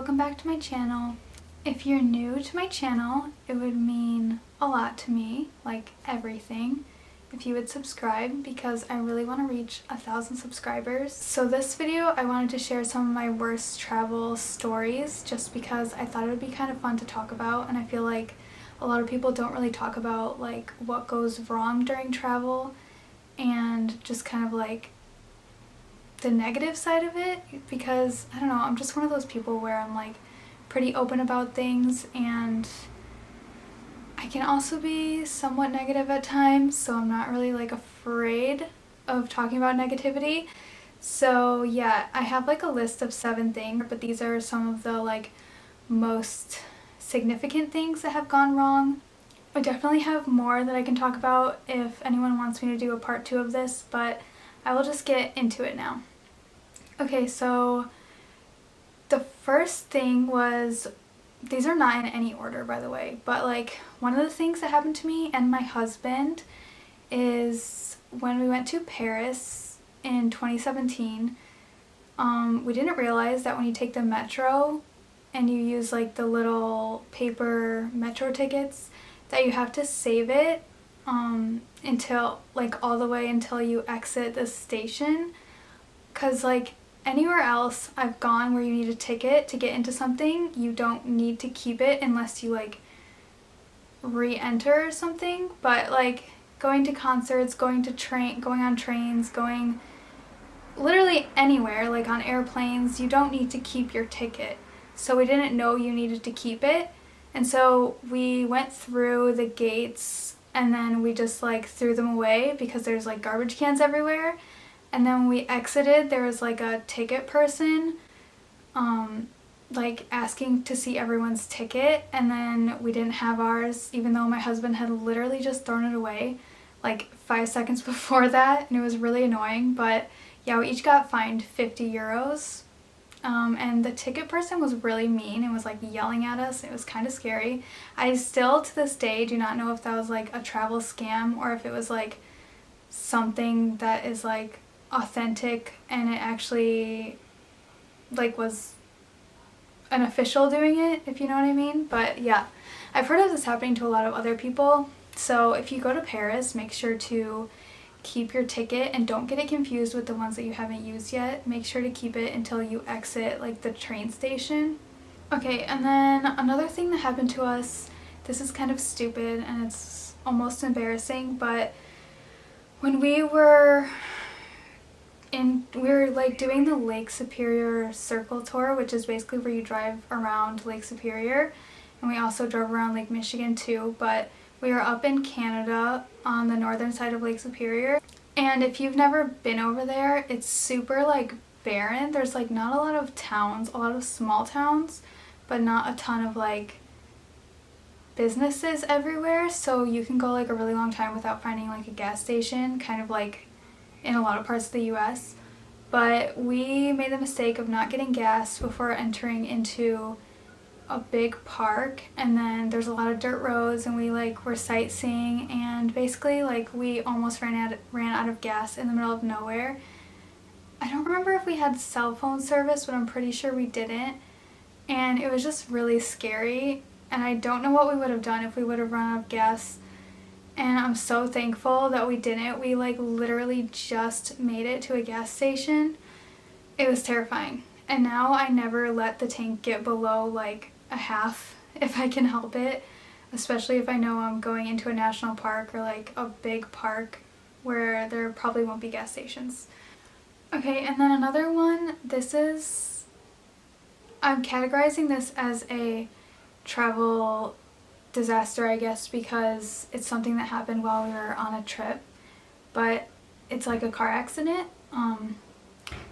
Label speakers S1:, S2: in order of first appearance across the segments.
S1: welcome back to my channel. If you're new to my channel, it would mean a lot to me, like everything, if you would subscribe because I really want to reach 1,000 subscribers. So this video I wanted to share some of my worst travel stories just because I thought it would be kind of fun to talk about, and I feel like a lot of people don't really talk about like what goes wrong during travel and just kind of like the negative side of it, because I don't know, I'm just one of those people where I'm like pretty open about things, and I can also be somewhat negative at times, so I'm not really like afraid of talking about negativity. So yeah, I have like a list of 7 things, but these are some of the like most significant things that have gone wrong. I definitely have more that I can talk about if anyone wants me to do a part 2 of this, but I will just get into it now. Okay, so the first thing was, these are not in any order by the way, but like one of the things that happened to me and my husband is when we went to Paris in 2017, we didn't realize that when you take the metro and you use like the little paper metro tickets that you have to save it until like all the way until you exit the station, because like anywhere else I've gone where you need a ticket to get into something, you don't need to keep it unless you like re-enter or something. But like going to concerts, going on trains, going literally anywhere, like on airplanes, you don't need to keep your ticket. So we didn't know you needed to keep it, and so we went through the gates and then we just like threw them away because there's like garbage cans everywhere. And then when we exited, there was like a ticket person like asking to see everyone's ticket, and then we didn't have ours even though my husband had literally just thrown it away like 5 seconds before that, and it was really annoying. But yeah, we each got fined 50 euros. And the ticket person was really mean and was like yelling at us. It was kind of scary. I still to this day do not know if that was like a travel scam or if it was like something that is like authentic and it actually like was an official doing it, if you know what I mean. But yeah, I've heard of this happening to a lot of other people. So if you go to Paris, make sure to keep your ticket and don't get it confused with the ones that you haven't used yet. Make sure to keep it until you exit like the train station. Okay, and then another thing that happened to us, this is kind of stupid and it's almost embarrassing, but when we were like doing the Lake Superior Circle Tour, which is basically where you drive around Lake Superior, and we also drove around Lake Michigan too, but we were up in Canada on the northern side of Lake Superior. And if you've never been over there, it's super like barren. There's like not a lot of towns, a lot of small towns, but not a ton of like businesses everywhere. So you can go like a really long time without finding like a gas station, kind of like in a lot of parts of the US. But we made the mistake of not getting gas before entering into a big park, and then there's a lot of dirt roads, and we like were sightseeing, and basically like we almost ran out of gas in the middle of nowhere. I don't remember if we had cell phone service, but I'm pretty sure we didn't, and it was just really scary, and I don't know what we would have done if we would have run out of gas. And I'm so thankful that we didn't. We like literally just made it to a gas station. It was terrifying. And now I never let the tank get below like a half if I can help it, especially if I know I'm going into a national park or like a big park where there probably won't be gas stations. Okay, and then another one, I'm categorizing this as a travel disaster, I guess, because it's something that happened while we were on a trip, but it's like a car accident.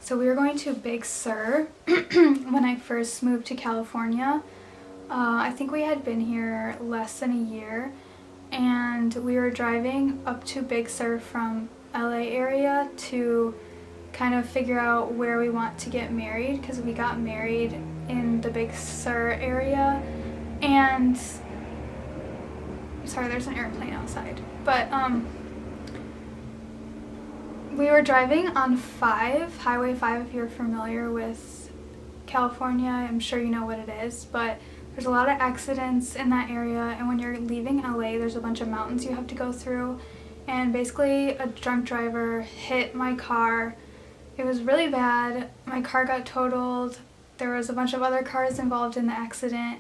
S1: So we were going to Big Sur when I first moved to California. I think we had been here less than a year, and we were driving up to Big Sur from LA area to kind of figure out where we want to get married, because we got married in the Big Sur area. And sorry, there's an airplane outside. But we were driving on Highway 5, if you're familiar with California, I'm sure you know what it is, but there's a lot of accidents in that area, and when you're leaving LA, there's a bunch of mountains you have to go through, and basically a drunk driver hit my car. It was really bad. My car got totaled. There was a bunch of other cars involved in the accident,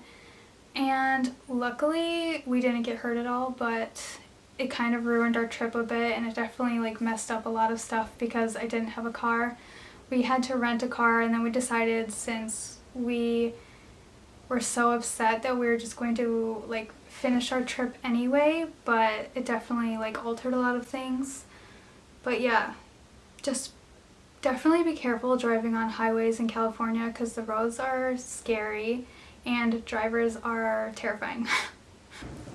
S1: and luckily we didn't get hurt at all, but it kind of ruined our trip a bit, and it definitely like messed up a lot of stuff because I didn't have a car. We had to rent a car, and then we decided, since we were so upset, that we were just going to like finish our trip anyway, but it definitely like altered a lot of things. But yeah, just definitely be careful driving on highways in California because the roads are scary and drivers are terrifying.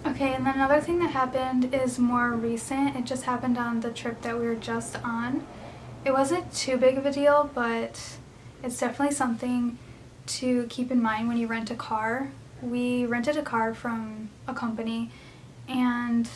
S1: Okay, and then another thing that happened is more recent. It just happened on the trip that we were just on. It wasn't too big of a deal, but it's definitely something to keep in mind when you rent a car. We rented a car from a company, and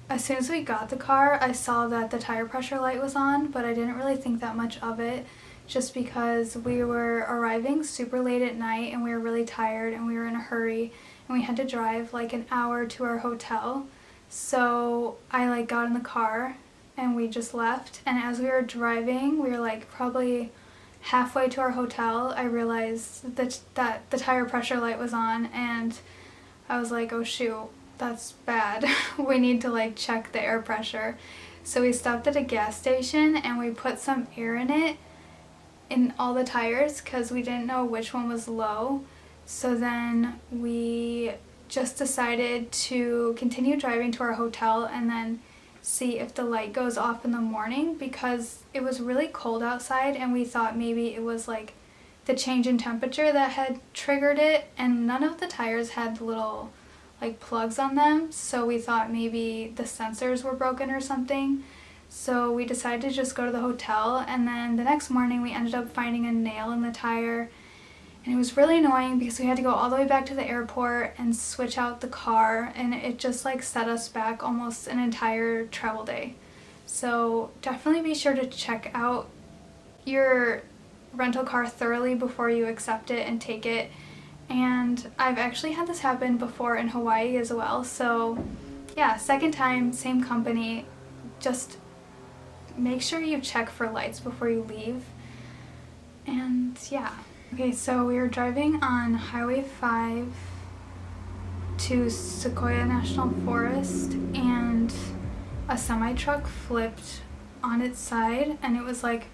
S1: as soon as we got the car, I saw that the tire pressure light was on, but I didn't really think that much of it just because we were arriving super late at night and we were really tired and we were in a hurry and we had to drive like an hour to our hotel. So I like got in the car and we just left, and as we were driving, we were like probably halfway to our hotel, I realized that the tire pressure light was on, and I was like, oh shoot, that's bad. We need to like check the air pressure. So we stopped at a gas station and we put some air in it, in all the tires, because we didn't know which one was low. So then we just decided to continue driving to our hotel and then see if the light goes off in the morning, because it was really cold outside and we thought maybe it was like the change in temperature that had triggered it, and none of the tires had little like plugs on them, so we thought maybe the sensors were broken or something. So we decided to just go to the hotel, and then the next morning we ended up finding a nail in the tire, and it was really annoying because we had to go all the way back to the airport and switch out the car, and it just like set us back almost an entire travel day. So definitely be sure to check out your rental car thoroughly before you accept it and take it. And I've actually had this happen before in Hawaii as well, so yeah, second time, same company. Just make sure you check for lights before you leave. And yeah. Okay, so we were driving on Highway 5 to Sequoia National Forest, and a semi-truck flipped on its side, and it was like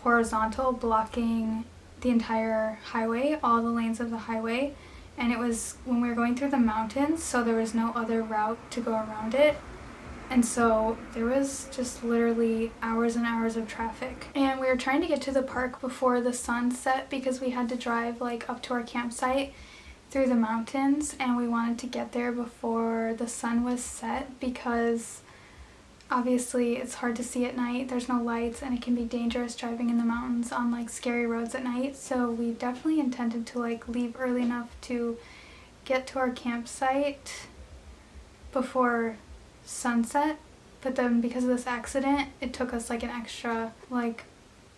S1: horizontal, blocking the entire highway, all the lanes of the highway, and it was when we were going through the mountains, so there was no other route to go around it. And so there was just literally hours and hours of traffic. And we were trying to get to the park before the sun set because we had to drive like up to our campsite through the mountains, and we wanted to get there before the sun was set because obviously it's hard to see at night. There's no lights and it can be dangerous driving in the mountains on like scary roads at night. So we definitely intended to like leave early enough to get to our campsite before sunset, but then because of this accident it took us like an extra like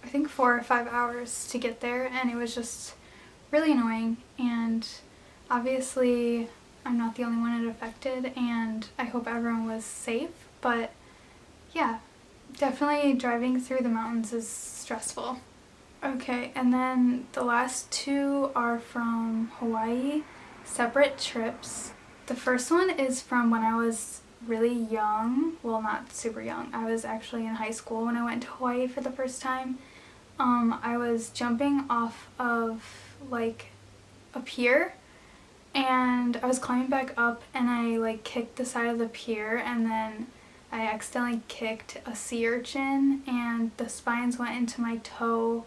S1: I think 4 or 5 hours to get there, and it was just really annoying. And obviously I'm not the only one it affected, and I hope everyone was safe, but yeah, definitely driving through the mountains is stressful. Okay, and then the last two are from Hawaii, separate trips. The first one is from when I was really young. Well, not super young. I was actually in high school when I went to Hawaii for the first time. I was jumping off of like a pier, and I was climbing back up, and I like kicked the side of the pier, and then I accidentally kicked a sea urchin and the spines went into my toe,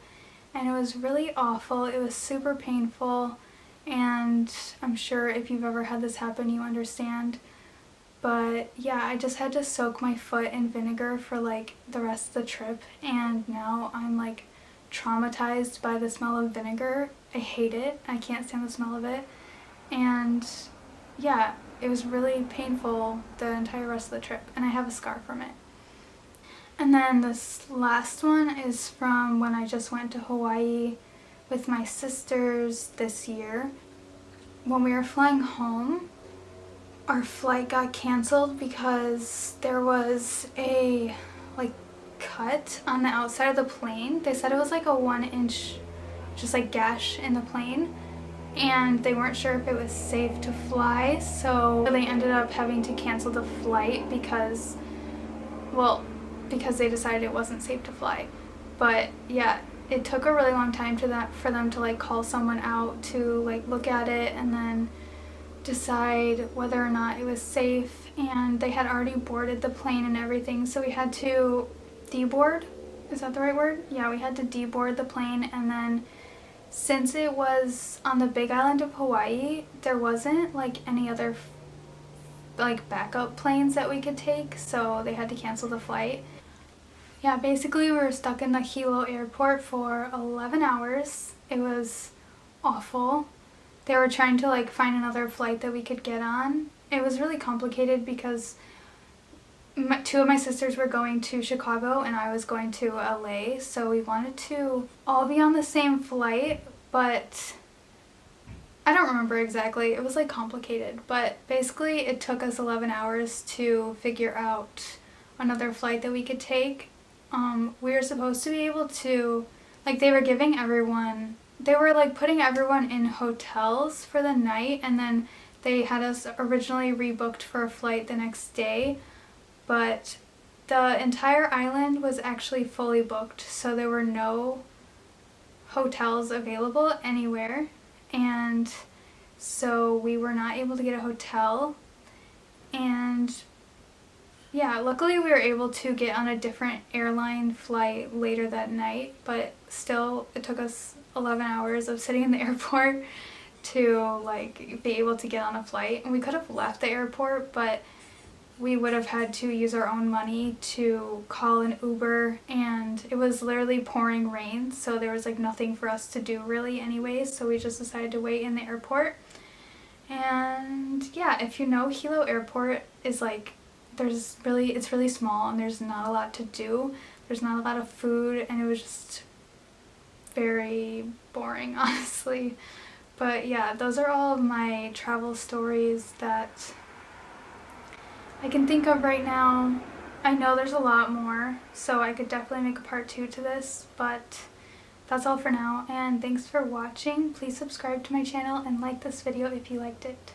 S1: and it was really awful. It was super painful, and I'm sure if you've ever had this happen you understand. But yeah, I just had to soak my foot in vinegar for like the rest of the trip, and now I'm like traumatized by the smell of vinegar. I hate it. I can't stand the smell of it. And yeah, it was really painful the entire rest of the trip, and I have a scar from it. And then this last one is from when I just went to Hawaii with my sisters this year. When we were flying home, our flight got canceled because there was a cut on the outside of the plane. They said it was like a 1-inch just gash in the plane, and they weren't sure if it was safe to fly, so they ended up having to cancel the flight because they decided it wasn't safe to fly. But yeah, it took a really long time for them to call someone out to look at it and then decide whether or not it was safe. And they had already boarded the plane and everything, so we had to deboard. Is that the right word? Yeah, we had to deboard the plane, and then since it was on the big island of Hawaii, there wasn't any other backup planes that we could take, so they had to cancel the flight. Yeah, basically we were stuck in the Hilo airport for 11 hours. It was awful. They were trying to find another flight that we could get on. It was really complicated because two of my sisters were going to Chicago and I was going to LA, so we wanted to all be on the same flight, but I don't remember exactly. It was complicated, but basically it took us 11 hours to figure out another flight that we could take. We were supposed to be able to, they were giving everyone, they were putting everyone in hotels for the night, and then they had us originally rebooked for a flight the next day, but the entire island was actually fully booked, so there were no hotels available anywhere, and so we were not able to get a hotel. And yeah, luckily we were able to get on a different airline flight later that night, but still it took us 11 hours of sitting in the airport to be able to get on a flight. And we could have left the airport, but we would have had to use our own money to call an Uber, and it was literally pouring rain, so there was nothing for us to do really anyways, so we just decided to wait in the airport. And yeah, if you know, Hilo Airport is it's really small and there's not a lot to do. There's not a lot of food, and it was just very boring, honestly. But yeah, those are all of my travel stories that I can think of right now. I know there's a lot more, so I could definitely make a part 2 to this, but that's all for now, and thanks for watching. Please subscribe to my channel and like this video if you liked it.